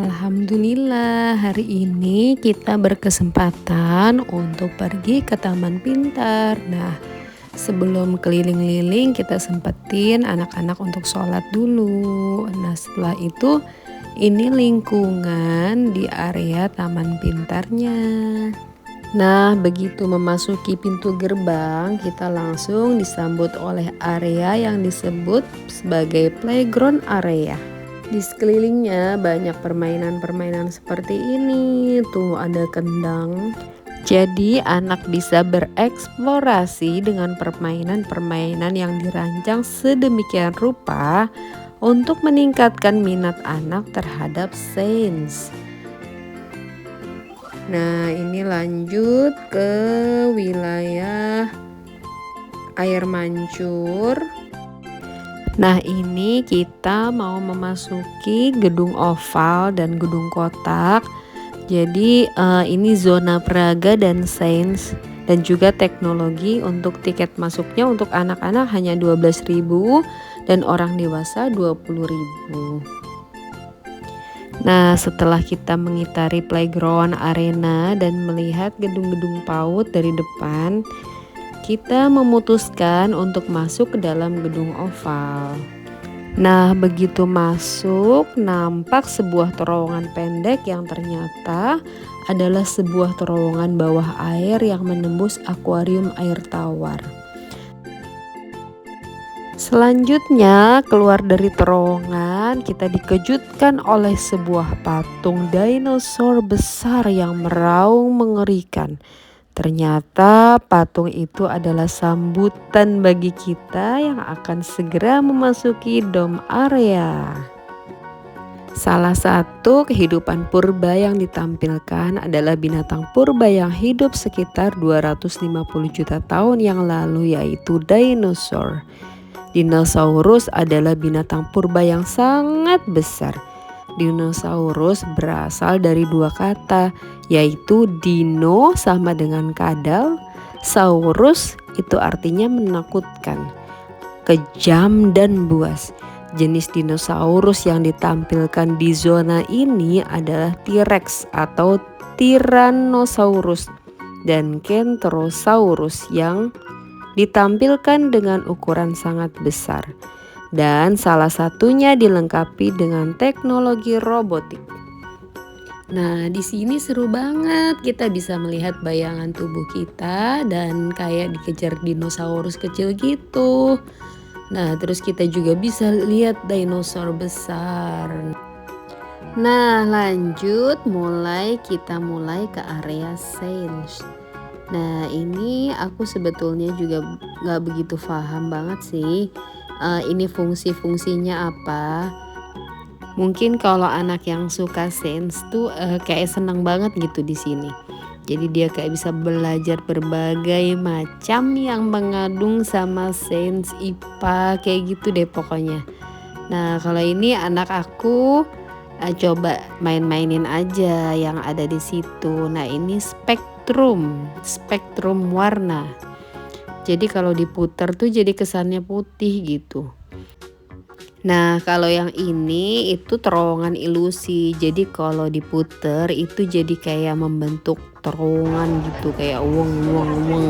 Alhamdulillah, hari ini kita berkesempatan untuk pergi ke Taman Pintar. Nah, sebelum keliling-liling kita sempetin anak-anak untuk sholat dulu. Nah, setelah itu ini lingkungan di area Taman Pintarnya. Nah, begitu memasuki pintu gerbang, kita langsung disambut oleh area yang disebut sebagai playground area. Di sekelilingnya banyak permainan-permainan seperti ini. Tuh ada kendang. Jadi anak bisa bereksplorasi dengan permainan-permainan yang dirancang sedemikian rupa untuk meningkatkan minat anak terhadap sains. Nah, ini lanjut ke wilayah air mancur. Nah, ini kita mau memasuki gedung oval dan gedung kotak. Jadi ini zona peraga dan sains dan juga teknologi. Untuk tiket masuknya untuk anak-anak hanya 12.000 dan orang dewasa 20.000. Nah, setelah kita mengitari playground arena dan melihat gedung-gedung PAUD dari depan, kita memutuskan untuk masuk ke dalam gedung oval. Nah, begitu masuk, nampak sebuah terowongan pendek yang ternyata adalah sebuah terowongan bawah air yang menembus akuarium air tawar. Selanjutnya, keluar dari terowongan, kita dikejutkan oleh sebuah patung dinosaur besar yang meraung mengerikan. Ternyata patung itu adalah sambutan bagi kita yang akan segera memasuki dome area. Salah satu kehidupan purba yang ditampilkan adalah binatang purba yang hidup sekitar 250 juta tahun yang lalu, yaitu dinosaur. Dinosaurus adalah binatang purba yang sangat besar. Dinosaurus berasal dari dua kata, yaitu dino sama dengan kadal, saurus itu artinya menakutkan, kejam dan buas. Jenis dinosaurus yang ditampilkan di zona ini adalah T-Rex atau Tyrannosaurus dan Kentrosaurus yang ditampilkan dengan ukuran sangat besar. Dan salah satunya dilengkapi dengan teknologi robotik. Nah, di sini seru banget. Kita bisa melihat bayangan tubuh kita dan kayak dikejar dinosaurus kecil gitu. Nah, terus kita juga bisa lihat dinosaur besar. Nah, lanjut kita mulai ke area sains. Nah, ini aku sebetulnya juga gak begitu paham banget sih. Ini fungsi-fungsinya apa. Mungkin kalau anak yang suka sains tuh kayak seneng banget gitu di sini. Jadi dia kayak bisa belajar berbagai macam yang mengandung sama sains IPA kayak gitu deh pokoknya. Nah, kalau ini anak aku coba main-mainin aja yang ada di situ. Nah, ini spektrum warna. Jadi kalau diputar tuh jadi kesannya putih gitu. Nah, kalau yang ini itu terowongan ilusi. Jadi kalau diputer itu jadi kayak membentuk terowongan gitu, kayak wong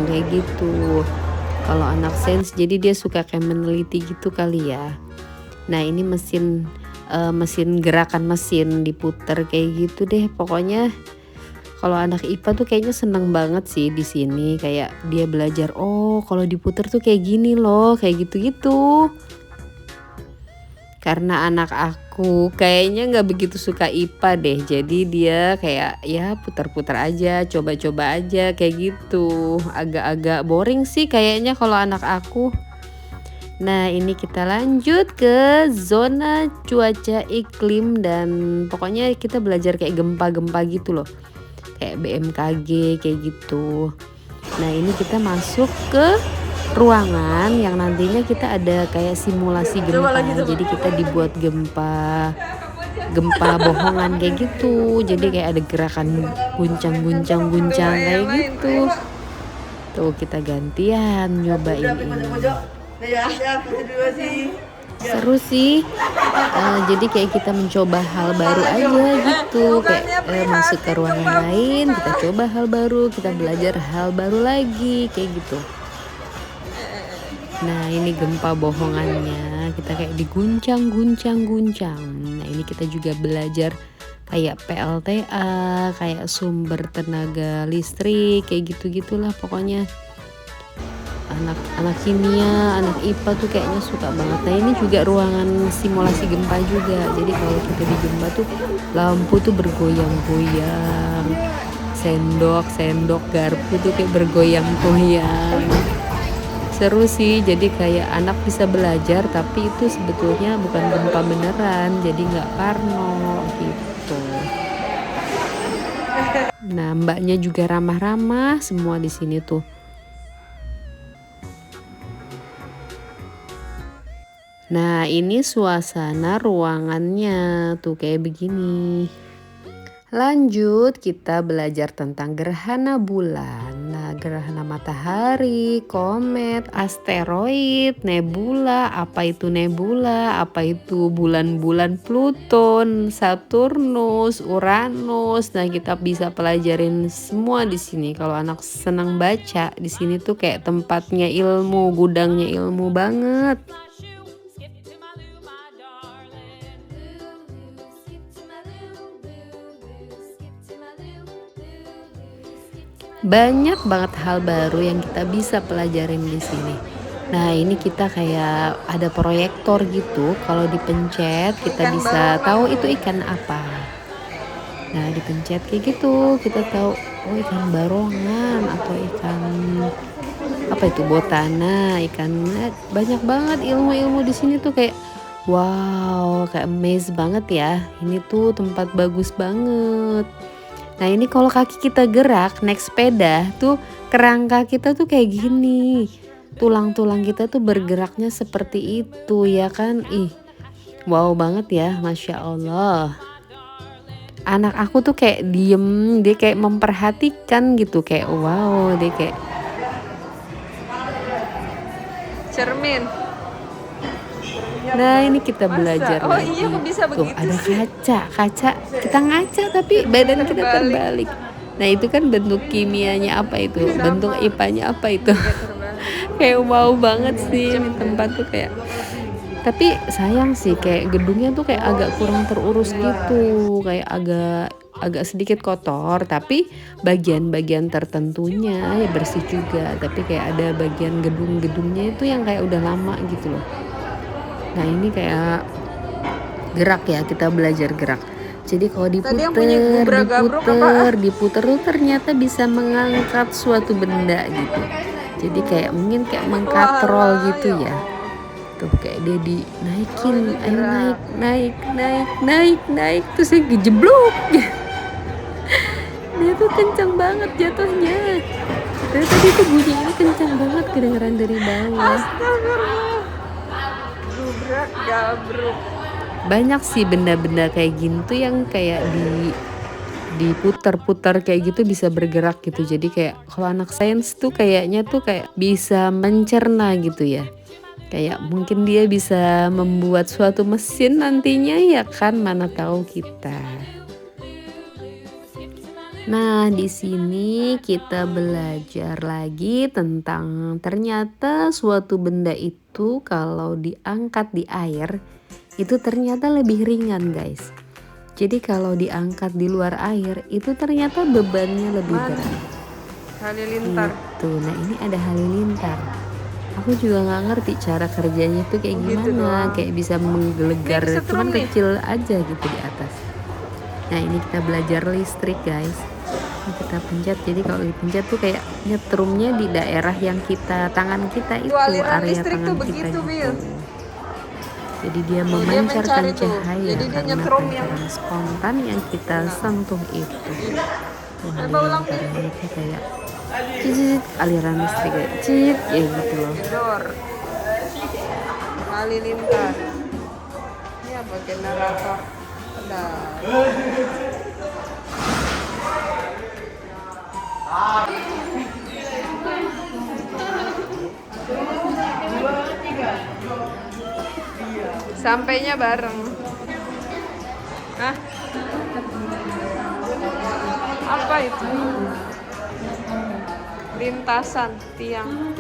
kayak gitu. Kalau anak sains jadi dia suka kayak meneliti gitu kali ya. Nah, ini mesin gerakan mesin diputer kayak gitu deh. Pokoknya kalau anak IPA tuh kayaknya seneng banget sih di sini, kayak dia belajar, oh kalau diputer tuh kayak gini loh, kayak gitu-gitu. Karena anak aku kayaknya nggak begitu suka IPA deh, jadi dia kayak ya putar-putar aja, coba-coba aja kayak gitu. Agak-agak boring sih kayaknya kalau anak aku. Nah, ini kita lanjut ke zona cuaca iklim dan pokoknya kita belajar kayak gempa-gempa gitu loh. Kayak BMKG kayak gitu. Nah, ini kita masuk ke ruangan yang nantinya kita ada kayak simulasi gempa. Jadi kita dibuat gempa bohongan kayak gitu. Jadi kayak ada gerakan guncang kayak gitu. Tuh kita gantian nyobain ini. Seru sih, jadi kayak kita mencoba hal baru aja gitu, kayak, masuk ke ruangan lain, kita coba hal baru, kita belajar hal baru lagi, kayak gitu. Nah, ini gempa bohongannya, kita kayak diguncang-guncang-guncang. Nah, ini kita juga belajar kayak PLTA, kayak sumber tenaga listrik, kayak gitu-gitulah pokoknya. Anak kimia, anak IPA tuh kayaknya suka banget. Nah, ini juga ruangan simulasi gempa juga. Jadi kalau kita di gempa tuh lampu tuh bergoyang-goyang. Sendok, garpu tuh kayak bergoyang-goyang. Seru sih, jadi kayak anak bisa belajar tapi itu sebetulnya bukan gempa beneran, jadi nggak parno gitu. Nah, mbaknya juga ramah-ramah semua di sini tuh. Nah, ini suasana ruangannya tuh kayak begini. Lanjut, kita belajar tentang gerhana bulan. Nah, gerhana matahari, komet, asteroid, nebula. Apa itu nebula? Apa itu bulan-bulan Pluton, Saturnus, Uranus. Nah, kita bisa pelajarin semua di sini. Kalau anak senang baca, di sini tuh kayak tempatnya ilmu, gudangnya ilmu banget. Banyak banget hal baru yang kita bisa pelajarin di sini. Nah, ini kita kayak ada proyektor gitu. Kalau dipencet, kita bisa tahu itu ikan apa. Nah, dipencet kayak gitu, kita tahu oh ikan barongan atau ikan apa itu botana, banyak banget ilmu-ilmu di sini tuh kayak wow, kayak amaze banget ya. Ini tuh tempat bagus banget. Nah, ini kalau kaki kita gerak naik sepeda tuh kerangka kita tuh kayak gini. Tulang-tulang kita tuh bergeraknya seperti itu ya kan. Ih, wow banget ya, Masya Allah. Anak aku tuh kayak diem, dia kayak memperhatikan gitu. Kayak wow, dia kayak cermin. Nah, ini kita belajar lagi. Iya, bisa Tuh begitu ada sih? kaca kita ngaca tapi badan kita terbalik. Nah, itu kan bentuk kimianya apa itu, bentuk IPA-nya apa itu. Kayak wow banget sih ini tempat tuh kayak, tapi sayang sih kayak gedungnya tuh kayak agak kurang terurus gitu, kayak agak sedikit kotor, tapi bagian-bagian tertentunya ya bersih juga, tapi kayak ada bagian gedung-gedungnya itu yang kayak udah lama gitu loh. Nah, ini kayak gerak ya, kita belajar gerak. Jadi kalau diputer tuh ternyata bisa mengangkat suatu benda gitu. Jadi kayak mungkin kayak mengkatrol gitu ya. Tuh kayak dia dinaikin, ayo naik, terus saya gejeblok. Dia tuh kencang banget jatuhnya. Terus tadi tuh bunyinya kencang banget kedengeran dari bawah. Gabruk. Banyak sih benda-benda kayak gitu yang kayak diputar-putar kayak gitu bisa bergerak gitu. Jadi kayak kalau anak sains tuh kayaknya tuh kayak bisa mencerna gitu ya. Kayak mungkin dia bisa membuat suatu mesin nantinya ya kan, mana tahu kita. Nah, di sini kita belajar lagi tentang ternyata suatu benda itu kalau diangkat di air itu ternyata lebih ringan, guys. Jadi kalau diangkat di luar air itu ternyata bebannya lebih berat. Halilintar. Gitu. Nah, ini ada halilintar. Aku juga nggak ngerti cara kerjanya tuh kayak gimana, kayak bisa menggelegar, cuman kecil aja gitu di atas. Nah, ini kita belajar listrik, guys. Ini kita pencet, jadi kalau dipencet tuh kayak nyetrumnya di daerah yang tangan kita itu, area tangan kita gitu. Jadi dia memancarkan cahaya karena pancaran spontan yang kita sentuh itu. Tuh, halilintarnya itu kayak cicit, aliran listrik kayak cicit ya gitu loh. Halilintar. Ini apa generator? Sampainya bareng. Hah? Apa itu? Lintasan tiang.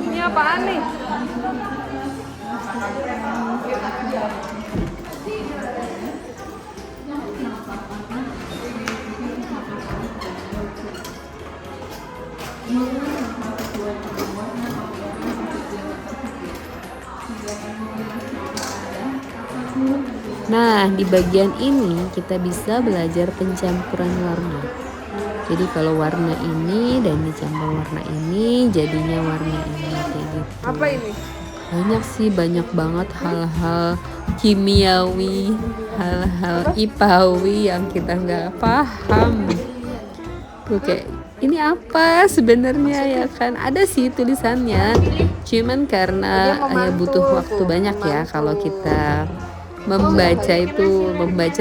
Ini apaan nih? Nah, di bagian ini kita bisa belajar pencampuran warna. Jadi kalau warna ini dan dicampur warna ini jadinya warna ini kayak gitu. Apa ini? Banyak sih, banyak banget hal-hal kimiawi, hal-hal ipawi yang kita nggak paham. Tuh kayak ini apa sebenarnya ya kan? Ada sih tulisannya. Cuman karena ya butuh waktu banyak ya kalau kita membaca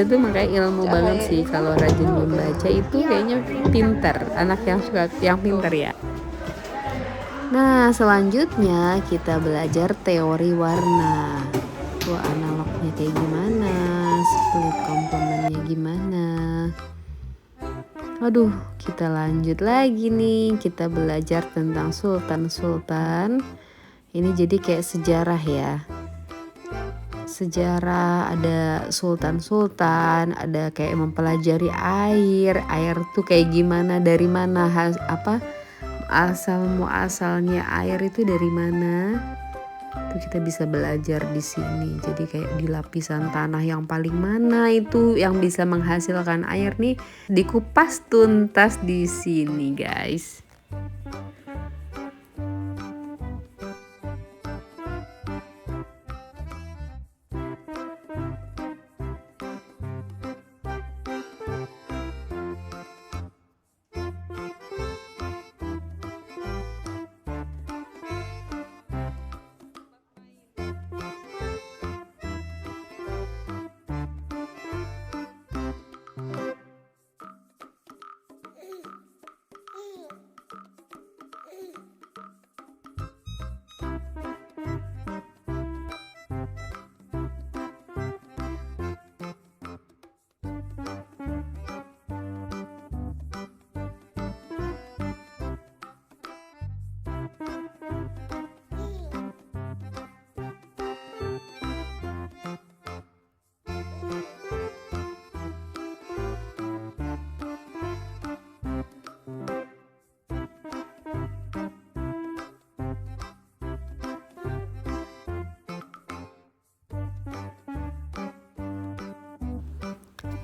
tuh makanya ilmu banget sih. Kalau rajin membaca itu kayaknya pintar, anak yang suka yang pintar ya. Nah, selanjutnya kita belajar teori warna. Tuh analognya kayak gimana, split komponennya gimana. Aduh, kita lanjut lagi nih. Kita belajar tentang sultan-sultan. Ini jadi kayak sejarah ya. Sejarah, ada sultan-sultan, ada kayak mempelajari air tuh kayak gimana, dari mana asal muasalnya air itu dari mana. Tuh kita bisa belajar di sini. Jadi kayak di lapisan tanah yang paling mana itu yang bisa menghasilkan air nih dikupas tuntas di sini, guys.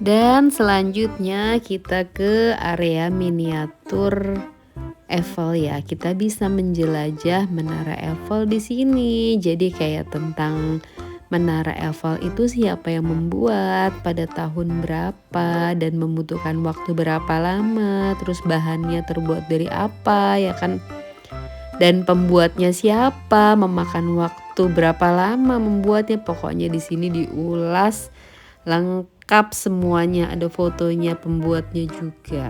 Dan selanjutnya kita ke area miniatur Eiffel ya. Kita bisa menjelajah Menara Eiffel di sini. Jadi kayak tentang Menara Eiffel itu siapa yang membuat, pada tahun berapa, dan membutuhkan waktu berapa lama, terus bahannya terbuat dari apa ya kan. Dan pembuatnya siapa, memakan waktu berapa lama membuatnya. Pokoknya di sini diulas lengkap semuanya, ada fotonya pembuatnya juga.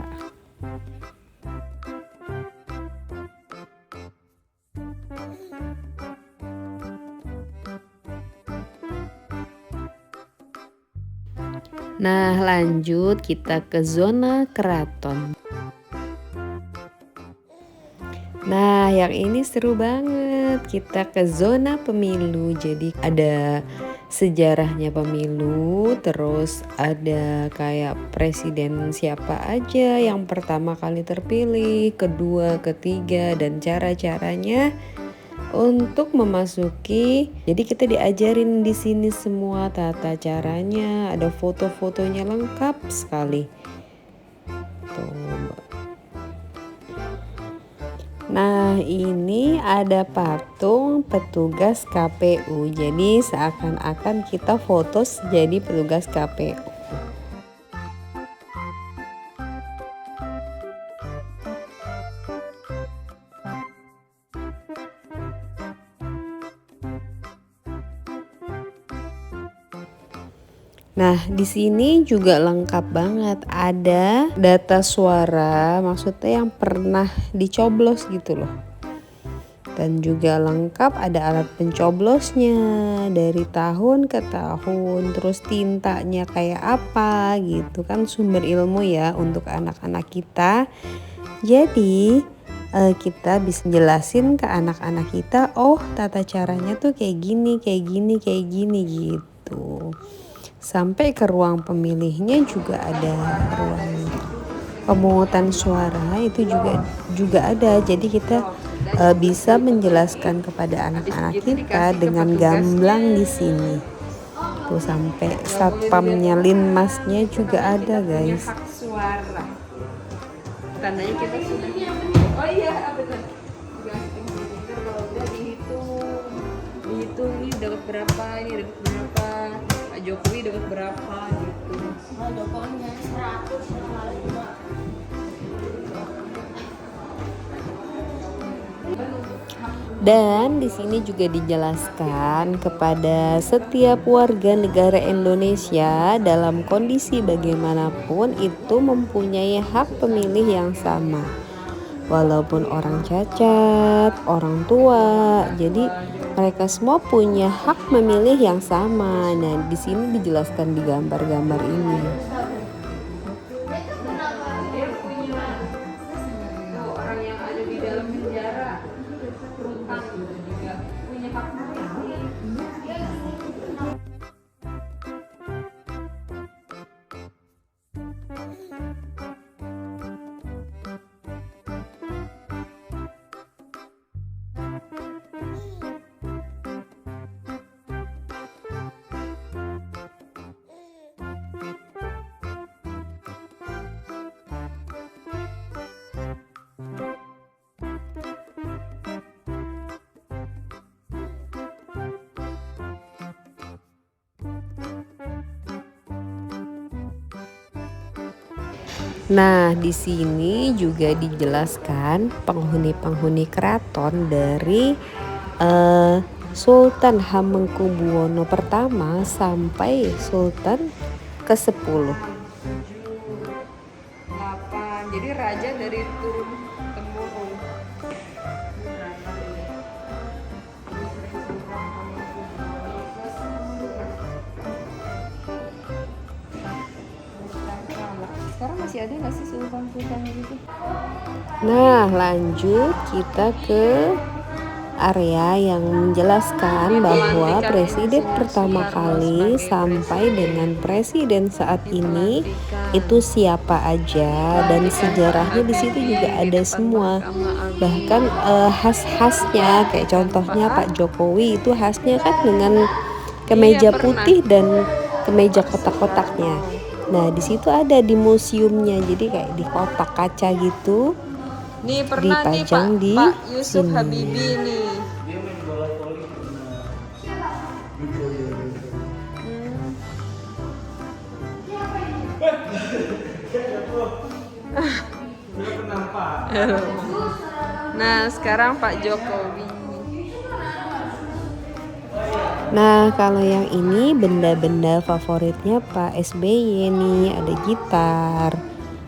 Nah, lanjut kita ke zona keraton. Nah, yang ini seru banget. Kita ke zona pemilu. Jadi ada sejarahnya pemilu, terus ada kayak presiden siapa aja yang pertama kali terpilih, kedua, ketiga, dan cara-caranya untuk memasuki. Jadi kita diajarin di sini semua tata caranya, ada foto-fotonya lengkap sekali. Tuh. Nah, ini ada patung petugas KPU. Jadi seakan-akan kita foto jadi petugas KPU. Nah, di sini juga lengkap banget. Ada data suara, maksudnya yang pernah dicoblos gitu loh. Dan juga lengkap ada alat pencoblosnya dari tahun ke tahun, terus tintanya kayak apa gitu kan, sumber ilmu ya untuk anak-anak kita. Jadi kita bisa jelasin ke anak-anak kita, oh tata caranya tuh kayak gini, kayak gini, kayak gini gitu. Sampai ke ruang pemilihnya juga ada ruang pemungutan suara itu juga ada. Jadi kita bisa menjelaskan kepada anak-anak kita dengan gamblang di sini. Tuh sampai satpamnya linmasnya juga ada, guys. Hak suara. Tandanya kita sudah. Oh iya, benar. Kalau udah dihitung ini dapat berapa, ini dapat berapa, Pak Jokowi dapat berapa gitu. Jokowinya 100 Dan di sini juga dijelaskan kepada setiap warga negara Indonesia dalam kondisi bagaimanapun itu mempunyai hak pemilih yang sama. Walaupun orang cacat, orang tua, jadi mereka semua punya hak memilih yang sama. Nah, di sini dijelaskan di gambar-gambar ini. Orang yang ada di dalam penjara, rutan juga punya hak memilih. Nah, di sini juga dijelaskan penghuni-penghuni keraton dari Sultan Hamengkubuwono pertama sampai Sultan ke-10. 8. Jadi raja dari turun temurun. Sekarang masih ada nggak sih sultan-sultan gitu? Nah, lanjut kita ke area yang menjelaskan bahwa presiden pertama kali sampai dengan presiden saat ini itu siapa aja, dan sejarahnya di situ juga ada semua. Bahkan khas-khasnya kayak contohnya Pak Jokowi itu khasnya kan dengan kemeja putih dan kemeja kotak-kotaknya. Nah, di situ ada di museumnya. Jadi kayak di kotak kaca gitu. Nih pernah nih Dipajang di Pak Yusuf sini. Habibie nih. Nah, sekarang Pak Jokowi. Nah, kalau yang ini benda-benda favoritnya Pak SBY nih, ada gitar,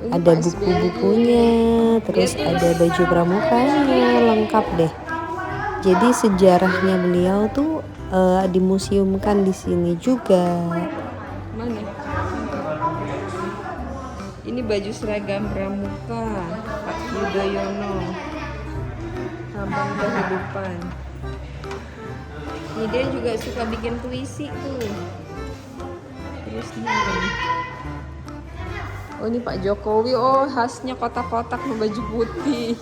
ada buku-bukunya, terus ada baju pramukanya, lengkap deh. Jadi sejarahnya beliau tuh dimuseumkan di sini juga. Mana? Ini baju seragam pramuka Pak Yudhoyono. Lambang kehidupan. Ini dia juga suka bikin puisi tuh. Terus nih. Oh, ini Pak Jokowi. Oh, khasnya kotak-kotak baju putih.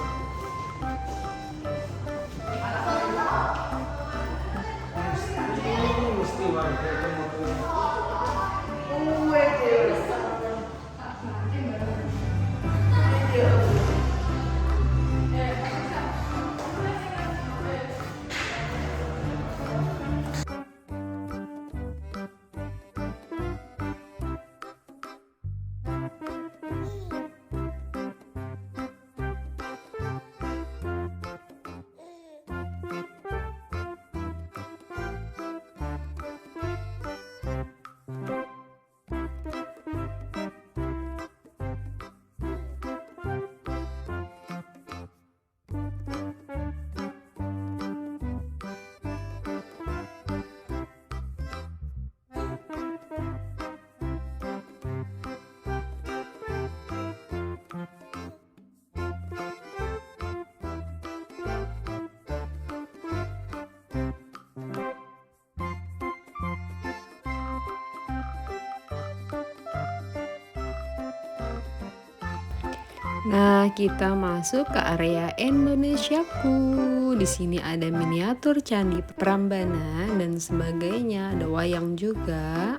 Nah, kita masuk ke area Indonesiaku. Di sini ada miniatur candi Prambanan dan sebagainya, ada wayang juga.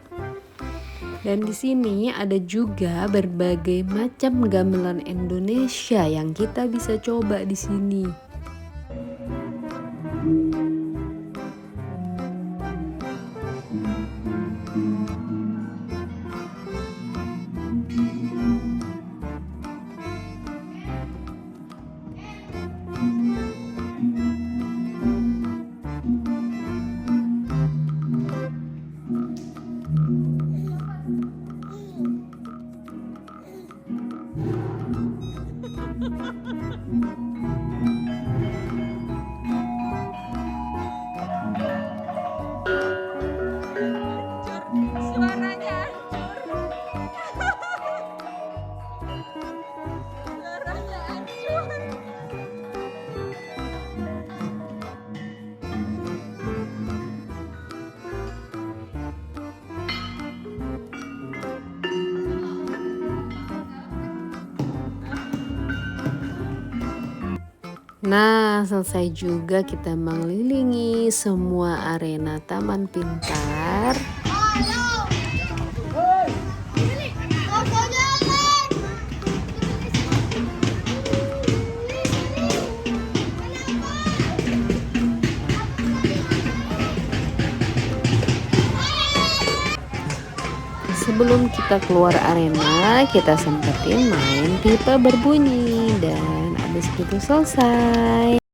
Dan di sini ada juga berbagai macam gamelan Indonesia yang kita bisa coba di sini. Suaranya hancur. Suaranya hancur. Nah, selesai juga kita mengelilingi semua arena Taman Pintar. Sebelum kita keluar arena, kita sempetin main pipa berbunyi dan abis itu selesai.